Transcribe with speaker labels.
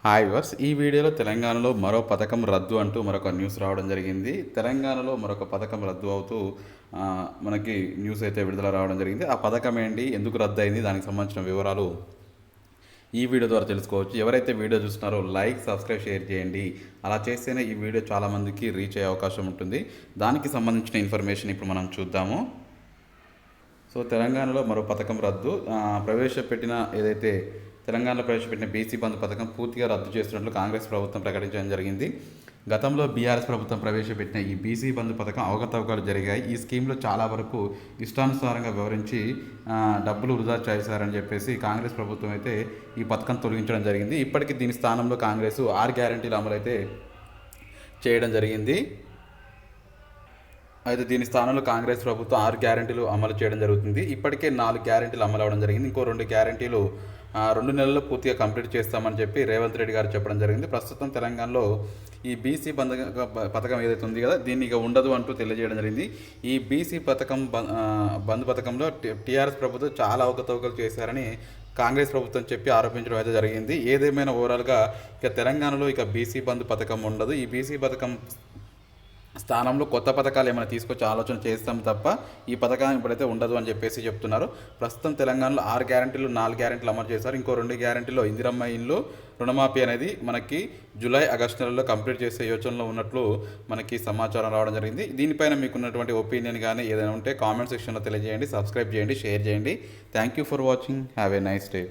Speaker 1: Hi verse ఈ వీడియోలో తెలంగాణలో మరో పథకం రద్దు అంటూ మరొక న్యూస్ రావడం జరిగింది. తెలంగాణలో మరొక పథకం రద్దు అవుతూ మనకి న్యూస్ అయితే విడుదల రావడం జరిగింది. ఆ పథకం ఏంటి, ఎందుకు రద్దు అయింది, దానికి సంబంధించిన వివరాలు ఈ వీడియో ద్వారా తెలుసుకోవచ్చు. ఎవరైతే వీడియో చూస్తున్నారో లైక్, సబ్స్క్రైబ్, షేర్ చేయండి. అలా చేస్తేనే ఈ వీడియో చాలామందికి రీచ్ అయ్యే అవకాశం ఉంటుంది. దానికి సంబంధించిన ఇన్ఫర్మేషన్ ఇప్పుడు మనం చూద్దాము. సో తెలంగాణలో మరో పథకం రద్దు ప్రవేశపెట్టిన ఏదైతే తెలంగాణలో ప్రవేశపెట్టిన బీసీ బంధు పథకం పూర్తిగా రద్దు చేస్తున్నట్లు కాంగ్రెస్ ప్రభుత్వం ప్రకటించడం జరిగింది. గతంలో బీఆర్ఎస్ ప్రభుత్వం ప్రవేశపెట్టిన ఈ బీసీ బంధు పథకం అవకతవకలు జరిగాయి. ఈ స్కీమ్లో చాలా వరకు ఇష్టానుసారంగా వివరించి డబ్బులు వృధా చేశారని చెప్పేసి కాంగ్రెస్ ప్రభుత్వం అయితే ఈ పథకం తొలగించడం జరిగింది. ఇప్పటికీ దీని స్థానంలో కాంగ్రెస్ 6 గ్యారెంటీల అమలు అయితే చేయడం జరిగింది. అయితే దీని స్థానంలో కాంగ్రెస్ ప్రభుత్వం 6 గ్యారెంటీలు అమలు చేయడం జరుగుతుంది. ఇప్పటికే 4 గ్యారెంటీలు అమలు అవ్వడం జరిగింది. ఇంకో 2 గ్యారెంటీలు 2 నెలల్లో పూర్తిగా కంప్లీట్ చేస్తామని చెప్పి రేవంత్ రెడ్డి గారు చెప్పడం జరిగింది. ప్రస్తుతం తెలంగాణలో ఈ బీసీ పథకం ఏదైతే ఉంది కదా, దీన్ని ఇక ఉండదు అంటూ తెలియజేయడం జరిగింది. ఈ బీసీ పథకం బంద్ పథకంలో టీఆర్ఎస్ ప్రభుత్వం చాలా అవకతవకలు చేశారని కాంగ్రెస్ ప్రభుత్వం చెప్పి ఆరోపించడం అయితే జరిగింది. ఏదేమైనా ఓవరాల్గా ఇక తెలంగాణలో ఇక బీసీ బంద్ పథకం ఉండదు. ఈ బీసీ పథకం స్థానంలో కొత్త పథకాలు ఏమైనా తీసుకొచ్చి ఆలోచన చేస్తాం తప్ప ఈ పథకం ఇప్పుడైతే ఉండదు అని చెప్పేసి చెప్తున్నారు. ప్రస్తుతం తెలంగాణలో 6 గ్యారెంటీలు 4 గ్యారెంటీలు అమలు చేశారు. ఇంకో 2 గ్యారెంటీలో ఇందిరమ్మ ఇల్లు రుణమాఫీ అనేది మనకి జూలై, ఆగస్టు నెలలో కంప్లీట్ చేసే యోచనలో ఉన్నట్లు మనకి సమాచారం రావడం జరిగింది. దీనిపైన మీకున్నటువంటి ఒపీనియన్ కానీ ఏదైనా ఉంటే కామెంట్ సెక్షన్లో తెలియజేయండి. సబ్స్క్రైబ్ చేయండి, షేర్ చేయండి. Thank you for watching. Have a nice day.